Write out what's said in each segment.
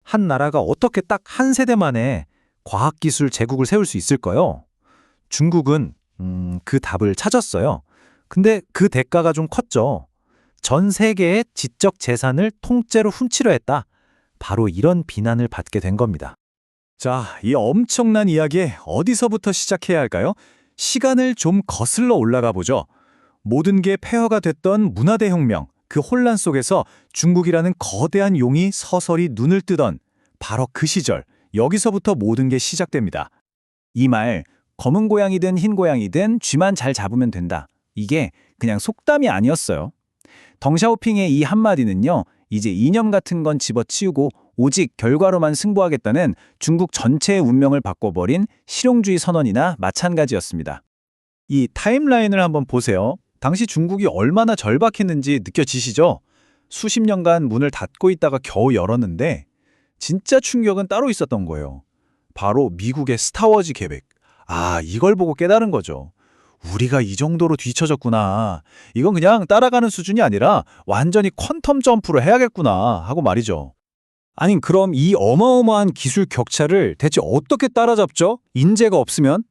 한 나라가 어떻게 딱 한 세대 만에 과학기술 제국을 세울 수 있을까요? 중국은 그 답을 찾았어요. 근데 그 대가가 좀 컸죠. 전 세계의 지적 재산을 통째로 훔치려 했다. 바로 이런 비난을 받게 된 겁니다. 자, 이 엄청난 이야기 어디서부터 시작해야 할까요? 시간을 좀 거슬러 올라가 보죠. 모든 게 폐허가 됐던 문화대혁명, 그 혼란 속에서 중국이라는 거대한 용이 서서히 눈을 뜨던 바로 그 시절, 여기서부터 모든 게 시작됩니다. 이 말, 검은 고양이든 흰 고양이든 쥐만 잘 잡으면 된다. 이게 그냥 속담이 아니었어요. 덩샤오핑의 이 한마디는요, 이제 이념 같은 건 집어치우고 오직 결과로만 승부하겠다는 중국 전체의 운명을 바꿔버린 실용주의 선언이나 마찬가지였습니다. 이 타임라인을 한번 보세요. 당시 중국이 얼마나 절박했는지 느껴지시죠? 수십 년간 문을 닫고 있다가 겨우 열었는데 진짜 충격은 따로 있었던 거예요. 바로 미국의 스타워즈 계획. 이걸 보고 깨달은 거죠. 우리가 이 정도로 뒤처졌구나. 이건 그냥 따라가는 수준이 아니라 완전히 퀀텀 점프를 해야겠구나 하고 말이죠. 아니, 그럼 이 어마어마한 기술 격차를 대체 어떻게 따라잡죠? 인재가 없으면?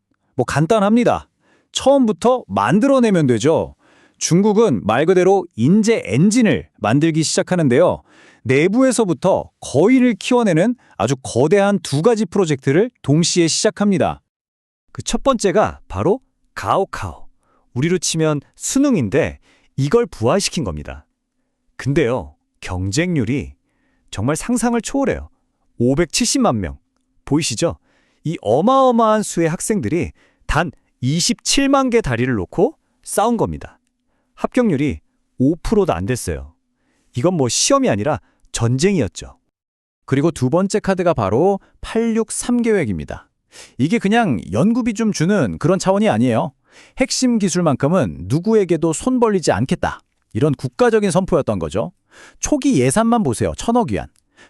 간단합니다. 처음부터 만들어내면 되죠. 중국은 말 그대로 인재 엔진을 만들기 시작하는데요. 내부에서부터 거인을 키워내는 아주 거대한 두 가지 프로젝트를 동시에 시작합니다. 그 첫 번째가 바로 가오카오. 우리로 치면 수능인데 이걸 부활시킨 겁니다. 근데요, 경쟁률이 정말 상상을 초월해요. 570만 명. 보이시죠? 이 어마어마한 수의 학생들이 단 27만 개 다리를 놓고 싸운 겁니다. 합격률이 5%도 안 됐어요. 이건 시험이 아니라 전쟁이었죠. 그리고 두 번째 카드가 바로 863 계획입니다. 이게 그냥 연구비 좀 주는 그런 차원이 아니에요. 핵심 기술만큼은 누구에게도 손 벌리지 않겠다. 이런 국가적인 선포였던 거죠. 초기 예산만 보세요. 1,000억 위안.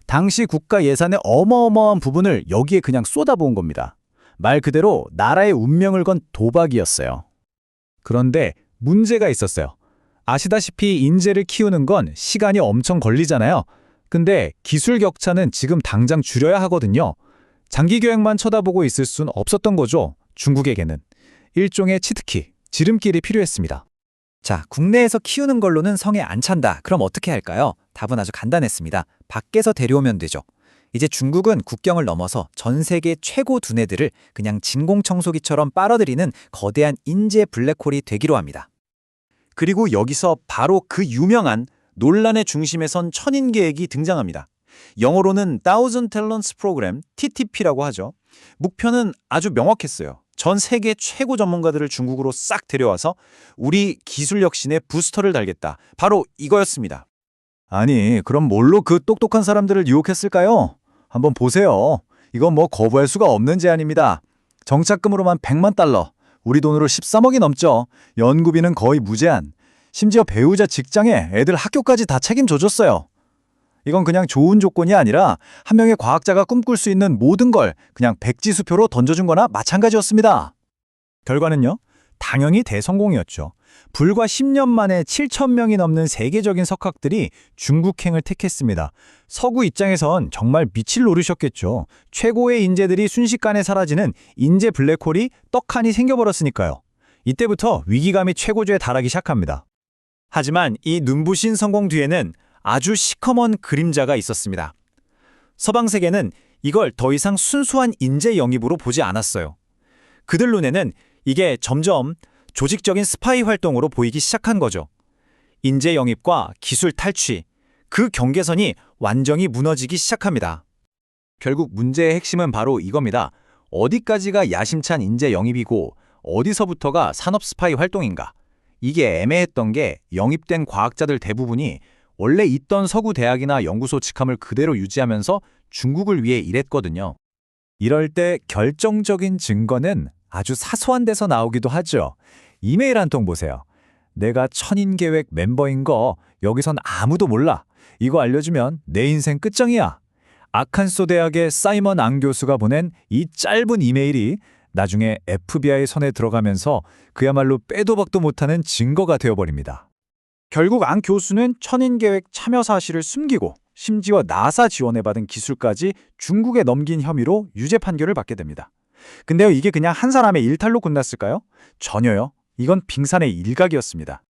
당시 국가 예산의 어마어마한 부분을 여기에 그냥 쏟아부은 겁니다. 말 그대로 나라의 운명을 건 도박이었어요. 그런데 문제가 있었어요. 아시다시피 인재를 키우는 건 시간이 엄청 걸리잖아요. 근데 기술 격차는 지금 당장 줄여야 하거든요. 장기 계획만 쳐다보고 있을 순 없었던 거죠. 중국에게는. 일종의 치트키, 지름길이 필요했습니다. 자, 국내에서 키우는 걸로는 성에 안 찬다. 그럼 어떻게 할까요? 답은 아주 간단했습니다. 밖에서 데려오면 되죠. 이제 중국은 국경을 넘어서 전 세계 최고 두뇌들을 그냥 진공청소기처럼 빨아들이는 거대한 인재 블랙홀이 되기로 합니다. 그리고 여기서 바로 그 유명한 논란의 중심에 선 천인 계획이 등장합니다. 영어로는 Thousand Talents Program, TTP라고 하죠. 목표는 아주 명확했어요. 전 세계 최고 전문가들을 중국으로 싹 데려와서 우리 기술 혁신의 부스터를 달겠다. 바로 이거였습니다. 아니, 그럼 뭘로 그 똑똑한 사람들을 유혹했을까요? 한번 보세요. 이건 거부할 수가 없는 제안입니다. 정착금으로만 100만 달러, 우리 돈으로 13억이 넘죠. 연구비는 거의 무제한. 심지어 배우자 직장에 애들 학교까지 다 책임져줬어요. 이건 그냥 좋은 조건이 아니라 한 명의 과학자가 꿈꿀 수 있는 모든 걸 그냥 백지수표로 던져준 거나 마찬가지였습니다. 결과는요? 당연히 대성공이었죠. 불과 10년 만에 7,000명이 넘는 세계적인 석학들이 중국행을 택했습니다. 서구 입장에선 정말 빛을 노리셨겠죠. 최고의 인재들이 순식간에 사라지는 인재 블랙홀이 떡하니 생겨버렸으니까요. 이때부터 위기감이 최고조에 달하기 시작합니다. 하지만 이 눈부신 성공 뒤에는 아주 시커먼 그림자가 있었습니다. 서방 세계는 이걸 더 이상 순수한 인재 영입으로 보지 않았어요. 그들 눈에는 이게 점점 조직적인 스파이 활동으로 보이기 시작한 거죠. 인재 영입과 기술 탈취, 그 경계선이 완전히 무너지기 시작합니다. 결국 문제의 핵심은 바로 이겁니다. 어디까지가 야심찬 인재 영입이고 어디서부터가 산업 스파이 활동인가? 이게 애매했던 게 영입된 과학자들 대부분이 원래 있던 서구 대학이나 연구소 직함을 그대로 유지하면서 중국을 위해 일했거든요. 이럴 때 결정적인 증거는 아주 사소한 데서 나오기도 하죠. 이메일 한 통 보세요. 내가 천인 계획 멤버인 거 여기선 아무도 몰라. 이거 알려주면 내 인생 끝장이야. 아칸소 대학의 사이먼 앙 교수가 보낸 이 짧은 이메일이 나중에 FBI 손에 들어가면서 그야말로 빼도 박도 못하는 증거가 되어버립니다. 결국 안 교수는 천인계획 참여 사실을 숨기고 심지어 나사 지원에 받은 기술까지 중국에 넘긴 혐의로 유죄 판결을 받게 됩니다. 근데요, 이게 그냥 한 사람의 일탈로 끝났을까요? 전혀요. 이건 빙산의 일각이었습니다.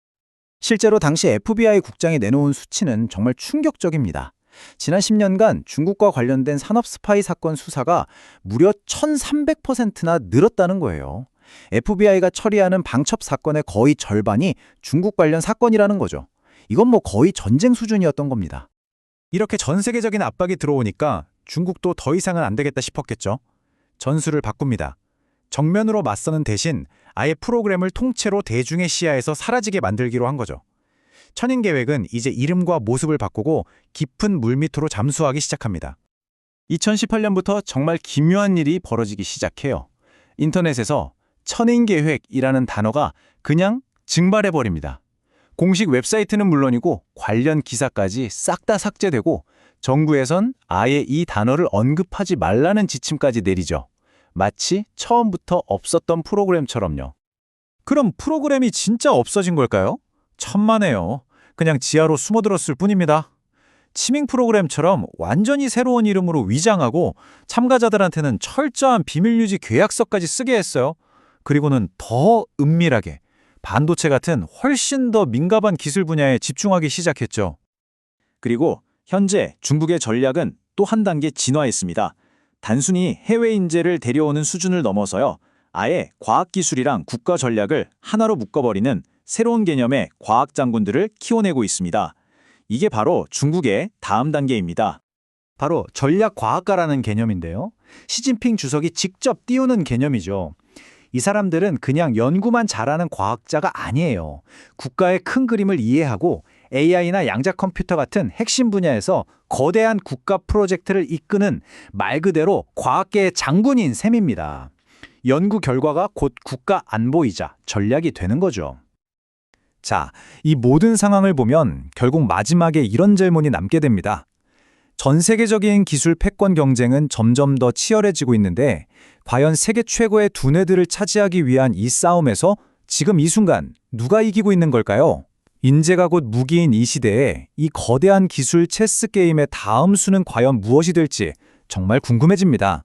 실제로 당시 FBI 국장이 내놓은 수치는 정말 충격적입니다. 지난 10년간 중국과 관련된 산업 스파이 사건 수사가 무려 1300%나 늘었다는 거예요. FBI가 처리하는 방첩 사건의 거의 절반이 중국 관련 사건이라는 거죠. 이건 뭐 거의 전쟁 수준이었던 겁니다. 이렇게 전 세계적인 압박이 들어오니까 중국도 더 이상은 안 되겠다 싶었겠죠. 전술을 바꿉니다. 정면으로 맞서는 대신 아예 프로그램을 통째로 대중의 시야에서 사라지게 만들기로 한 거죠. 천인계획은 이제 이름과 모습을 바꾸고 깊은 물밑으로 잠수하기 시작합니다. 2018년부터 정말 기묘한 일이 벌어지기 시작해요. 인터넷에서 천인계획이라는 단어가 그냥 증발해버립니다. 공식 웹사이트는 물론이고 관련 기사까지 싹 다 삭제되고 정부에선 아예 이 단어를 언급하지 말라는 지침까지 내리죠. 마치 처음부터 없었던 프로그램처럼요. 그럼 프로그램이 진짜 없어진 걸까요? 천만에요. 그냥 지하로 숨어들었을 뿐입니다. 치밍 프로그램처럼 완전히 새로운 이름으로 위장하고 참가자들한테는 철저한 비밀유지 계약서까지 쓰게 했어요. 그리고는 더 은밀하게 반도체 같은 훨씬 더 민감한 기술 분야에 집중하기 시작했죠. 그리고 현재 중국의 전략은 또 한 단계 진화했습니다. 단순히 해외 인재를 데려오는 수준을 넘어서요. 아예 과학기술이랑 국가 전략을 하나로 묶어버리는 새로운 개념의 과학 장군들을 키워내고 있습니다. 이게 바로 중국의 다음 단계입니다. 바로 전략과학가라는 개념인데요. 시진핑 주석이 직접 띄우는 개념이죠. 이 사람들은 그냥 연구만 잘하는 과학자가 아니에요. 국가의 큰 그림을 이해하고 AI나 양자 컴퓨터 같은 핵심 분야에서 거대한 국가 프로젝트를 이끄는 말 그대로 과학계의 장군인 셈입니다. 연구 결과가 곧 국가 안보이자 전략이 되는 거죠. 자, 이 모든 상황을 보면 결국 마지막에 이런 질문이 남게 됩니다. 전 세계적인 기술 패권 경쟁은 점점 더 치열해지고 있는데 과연 세계 최고의 두뇌들을 차지하기 위한 이 싸움에서 지금 이 순간 누가 이기고 있는 걸까요? 인재가 곧 무기인 이 시대에 이 거대한 기술 체스 게임의 다음 수는 과연 무엇이 될지 정말 궁금해집니다.